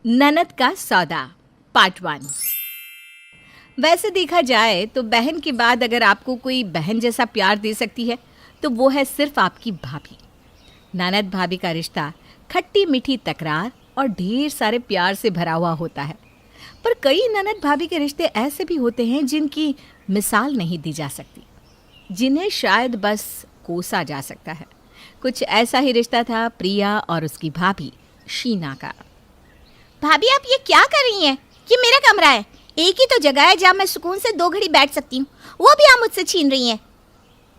ननद का सौदा पार्ट 1। वैसे देखा जाए तो बहन के बाद अगर आपको कोई बहन जैसा प्यार दे सकती है तो वो है सिर्फ आपकी भाभी। ननद भाभी का रिश्ता खट्टी मीठी तकरार और ढेर सारे प्यार से भरा हुआ होता है। पर कई ननद भाभी के रिश्ते ऐसे भी होते हैं जिनकी मिसाल नहीं दी जा सकती, जिन्हें शायद बस कोसा जा सकता है। कुछ ऐसा ही रिश्ता था प्रिया और उसकी भाभी शीना का। भाभी आप ये क्या कर रही हैं? ये मेरा कमरा है, एक ही तो जगह है जहाँ मैं सुकून से 2 घड़ी बैठ सकती हूँ, वो भी आप मुझसे छीन रही हैं।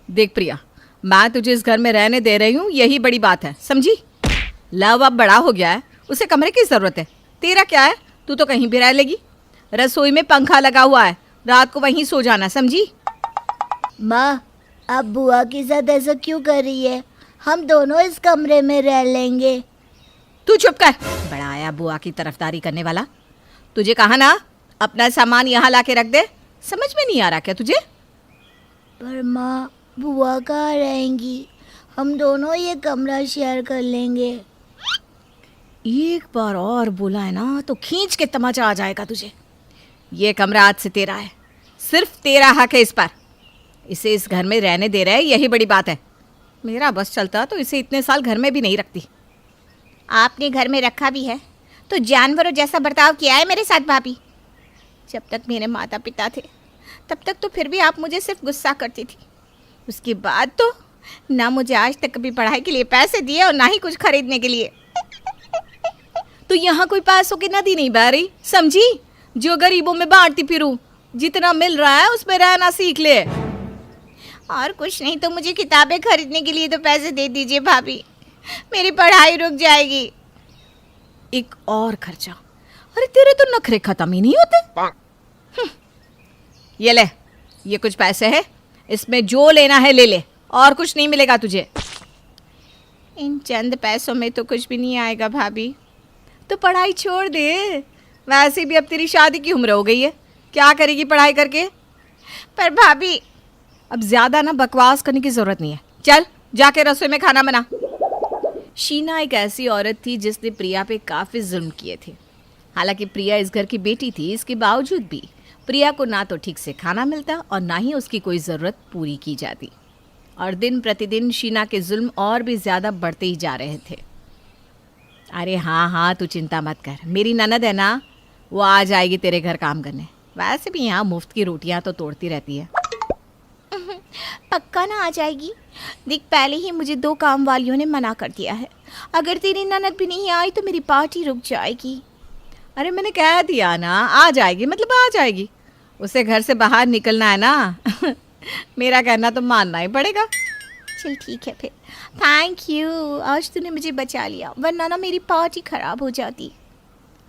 देख प्रिया, मैं तुझे इस घर में रहने दे रही हूँ, यही बड़ी बात है, समझी? लव अब बड़ा हो गया है, उसे कमरे की जरूरत है। तेरा क्या है, तू तो कहीं भी रह लेगी। रसोई में पंखा लगा हुआ है, रात को वहीं सो जाना, समझी? माँ, आप बुआ के साथ ऐसा क्यों कर रही है? हम दोनों इस कमरे में रह लेंगे। तू चुप कर, बड़ा आया बुआ की तरफदारी करने वाला। तुझे कहा ना अपना सामान यहाँ ला के रख दे, समझ में नहीं आ रहा क्या तुझे? पर माँ, बुआ कहाँ रहेंगी? हम दोनों ये कमरा शेयर कर लेंगे। एक बार और बोला है ना तो खींच के तमाचा आ जाएगा तुझे। ये कमरा आज से तेरा है, सिर्फ तेरा हक है इस पर। इसे इस घर में रहने दे रहे, यही बड़ी बात है। मेरा बस चलता तो इसे इतने साल घर में भी नहीं रखती। आपने घर में रखा भी है तो जानवरों जैसा बर्ताव किया है मेरे साथ भाभी। जब तक मेरे माता पिता थे तब तक तो फिर भी आप मुझे सिर्फ गुस्सा करती थी। उसके बाद तो ना मुझे आज तक कभी पढ़ाई के लिए पैसे दिए और ना ही कुछ खरीदने के लिए। तो यहाँ कोई पैसों की नदी नहीं बह रही, समझी? जो गरीबों में बांटती फिरूं, जितना मिल रहा है उसमें रहना सीख ले। और कुछ नहीं तो मुझे किताबें खरीदने के लिए तो पैसे दे दीजिए भाभी, मेरी पढ़ाई रुक जाएगी। एक और खर्चा? अरे तेरे तो नखरे खत्म ही नहीं होते। ये ले, ये कुछ पैसे है, इसमें जो लेना है ले ले, और कुछ नहीं मिलेगा तुझे। इन चंद पैसों में तो कुछ भी नहीं आएगा भाभी। तो पढ़ाई छोड़ दे, वैसे भी अब तेरी शादी की उम्र हो गई है, क्या करेगी पढ़ाई करके? पर भाभी, अब ज्यादा ना बकवास करने की जरूरत नहीं है, चल जाके रसोई में खाना बना। शीना एक ऐसी औरत थी जिसने प्रिया पे काफी जुल्म किए थे। हालांकि प्रिया इस घर की बेटी थी, इसके बावजूद भी प्रिया को ना तो ठीक से खाना मिलता और ना ही उसकी कोई ज़रूरत पूरी की जाती। और दिन प्रतिदिन शीना के जुल्म और भी ज़्यादा बढ़ते ही जा रहे थे। अरे हाँ हाँ, तू चिंता मत कर, मेरी ननद है ना, वो आ जाएगी तेरे घर काम करने। वैसे भी यहाँ मुफ्त की रोटियाँ तो तोड़ती रहती है। पक्का ना आ जाएगी? देख, पहले ही मुझे 2 काम वालियों ने मना कर दिया है। अगर तेरी ननद भी नहीं आई तो मेरी पार्टी रुक जाएगी। अरे मैंने कह दिया ना, आ जाएगी मतलब आ जाएगी। उसे घर से बाहर निकलना है ना। मेरा कहना तो मानना ही पड़ेगा। चल ठीक है फिर, थैंक यू, आज तूने मुझे बचा लिया, वरना ना मेरी पार्टी खराब हो जाती।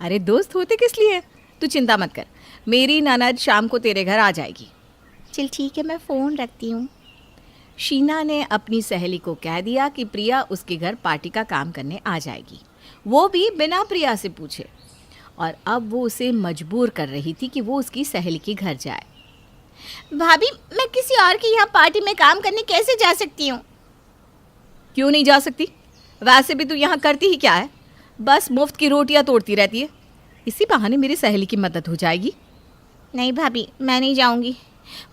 अरे दोस्त होते किस लिए, तू चिंता मत कर, मेरी ननद शाम को तेरे घर आ जाएगी। चल ठीक है, मैं फ़ोन रखती हूँ। शीना ने अपनी सहेली को कह दिया कि प्रिया उसके घर पार्टी का काम करने आ जाएगी, वो भी बिना प्रिया से पूछे। और अब वो उसे मजबूर कर रही थी कि वो उसकी सहेली के घर जाए। भाभी, मैं किसी और के यहाँ पार्टी में काम करने कैसे जा सकती हूँ? क्यों नहीं जा सकती? वैसे भी तू यहाँ करती ही क्या है, बस मुफ्त की रोटियाँ तोड़ती रहती है। इसी बहाने मेरी सहेली की मदद हो जाएगी। नहीं भाभी, मैं नहीं जाऊँगी,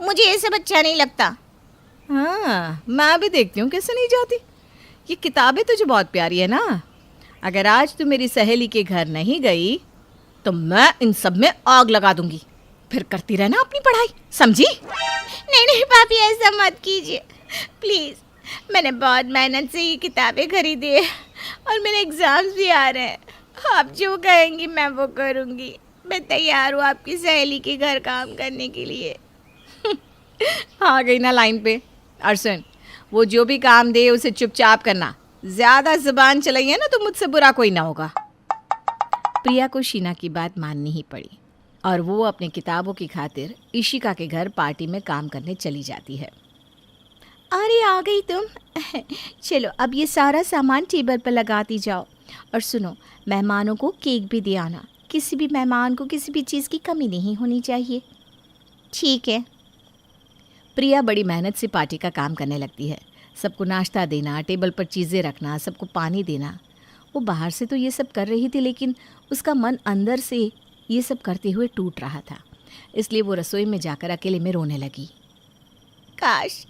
मुझे ये सब अच्छा नहीं लगता। हाँ, मैं भी देखती हूँ कैसे नहीं जाती। ये किताबें तुझे बहुत प्यारी है ना, अगर आज तू मेरी सहेली के घर नहीं गई तो मैं इन सब में आग लगा दूंगी। फिर करती रहना अपनी पढ़ाई, समझी? नहीं नहीं भाभी, ऐसा मत कीजिए प्लीज़। मैंने बहुत मेहनत से ये किताबें खरीदी है और मेरे एग्ज़ाम्स भी आ रहे हैं। आप जो कहेंगी मैं वो करूँगी। मैं तैयार हूँ आपकी सहेली के घर काम करने के लिए। आ गई ना लाइन पे। अर्जुन, वो जो भी काम दे उसे चुपचाप करना, ज़्यादा ज़ुबान चलाई है ना तो मुझसे बुरा कोई ना होगा। प्रिया को शीना की बात माननी ही पड़ी और वो अपनी किताबों की खातिर इशिका के घर पार्टी में काम करने चली जाती है। अरे आ गई तुम। चलो अब ये सारा सामान टेबल पर लगाती जाओ। और सुनो, मेहमानों को केक भी दे आना, किसी भी मेहमान को किसी भी चीज़ की कमी नहीं होनी चाहिए। ठीक है। प्रिया बड़ी मेहनत से पार्टी का काम करने लगती है। सबको नाश्ता देना, टेबल पर चीज़ें रखना, सबको पानी देना, वो बाहर से तो ये सब कर रही थी, लेकिन उसका मन अंदर से ये सब करते हुए टूट रहा था। इसलिए वो रसोई में जाकर अकेले में रोने लगी। काश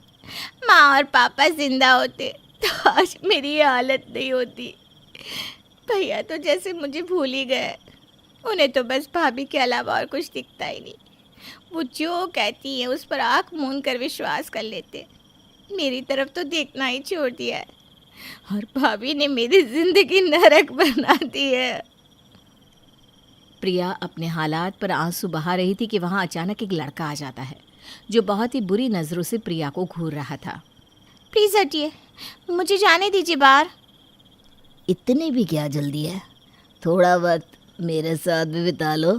माँ और पापा जिंदा होते तो आज मेरी ये हालत नहीं होती। भैया तो जैसे मुझे भूल ही गए। उन्हें तो बस भाभी के अलावा और कुछ दिखता ही नहीं। वो जो कहती है उस पर आँख मूंद कर विश्वास कर लेते। मेरी तरफ तो देखना ही छोड़ दिया है और भाभी ने मेरी जिंदगी नरक बना दी है। प्रिया अपने हालात पर आंसू बहा रही थी कि वहाँ अचानक एक लड़का आ जाता है जो बहुत ही बुरी नज़रों से प्रिया को घूर रहा था। प्लीज़ हटिए, मुझे जाने दीजिए बाहर। इतनी भी क्या जल्दी है? थोड़ा वक्त मेरे साथ भी बिता लो।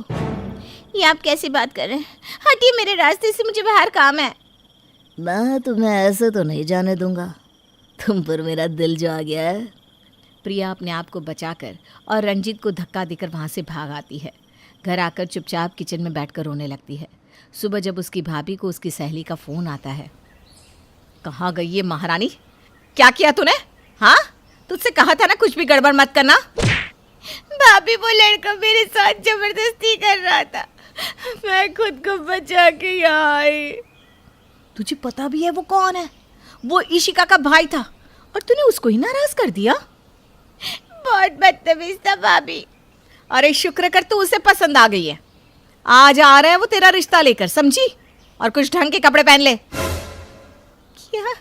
ये आप कैसी बात कर रहे हैं? हटिए मेरे रास्ते से, मुझे बाहर काम है। मैं तुम्हें ऐसे तो नहीं जाने दूंगा। तुम पर मेरा दिल जो आ गया है। प्रिया अपने आप को बचाकर और रंजीत को धक्का देकर वहाँ से भाग आती है। घर आकर चुपचाप किचन में बैठकर रोने लगती है। सुबह जब उसकी भाभी को उसकी सहेली का फ़ोन आता है। कहाँ गई ये महारानी? क्या किया तूने? हाँ, तुझसे कहा था ना कुछ भी गड़बड़ मत करना। भाभी वो लड़का मेरे साथ जबरदस्ती कर रहा था, मैं खुद को बचा के यहाँ आई। तुझे पता भी है वो कौन है? वो इशिका का भाई था और तूने उसको ही नाराज कर दिया। बहुत बदतमीज था भाभी। अरे शुक्र कर तू उसे पसंद आ गई है। आज आ रहा है वो तेरा रिश्ता लेकर, समझी? और कुछ ढंग के कपड़े पहन ले। क्या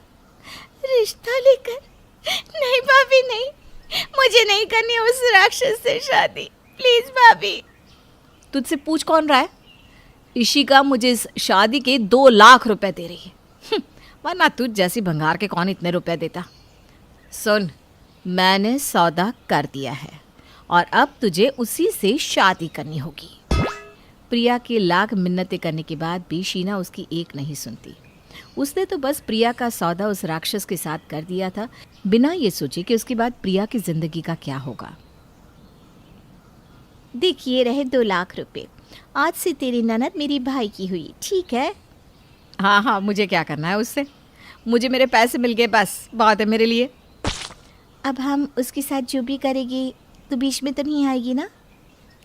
रिश्ता लेकर? नहीं भाभी नहीं, मुझे नहीं करनी उस राक्षस से शादी। प्लीज भाभी। तुझसे पूछ कौन रहा है? इशिका मुझे इस शादी के 2 लाख रुपए दे रही है। वरना तुझ जैसी भंगार के कौन इतने रुपए देता। सुन, मैंने सौदा कर दिया है और अब तुझे उसी से शादी करनी होगी। प्रिया की लाख मिन्नतें करने के बाद भी शीना उसकी एक नहीं सुनती। उसने तो बस प्रिया का सौदा उस राक्षस के साथ कर दिया था, बिना ये सोचे कि उसके बाद प्रिया की जिंदगी का क्या होगा। देखिए रहे 2 लाख रुपए। आज से तेरी ननद मेरी भाई की हुई, ठीक है? हाँ हाँ, मुझे क्या करना है उससे? मुझे मेरे पैसे मिल गए, बस बहुत है मेरे लिए। अब हम उसके साथ जो भी करेंगे तो बीच में तो नहीं आएगी ना?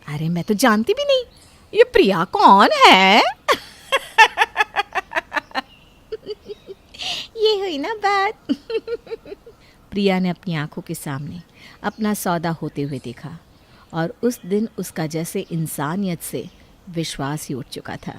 अरे मैं तो जानती भी नहीं ये प्रिया कौन है। ये हुई ना बात। प्रिया ने अपनी आंखों के सामने अपना सौदा होते हुए देखा और उस दिन उसका जैसे इंसानियत से विश्वास ही उठ चुका था।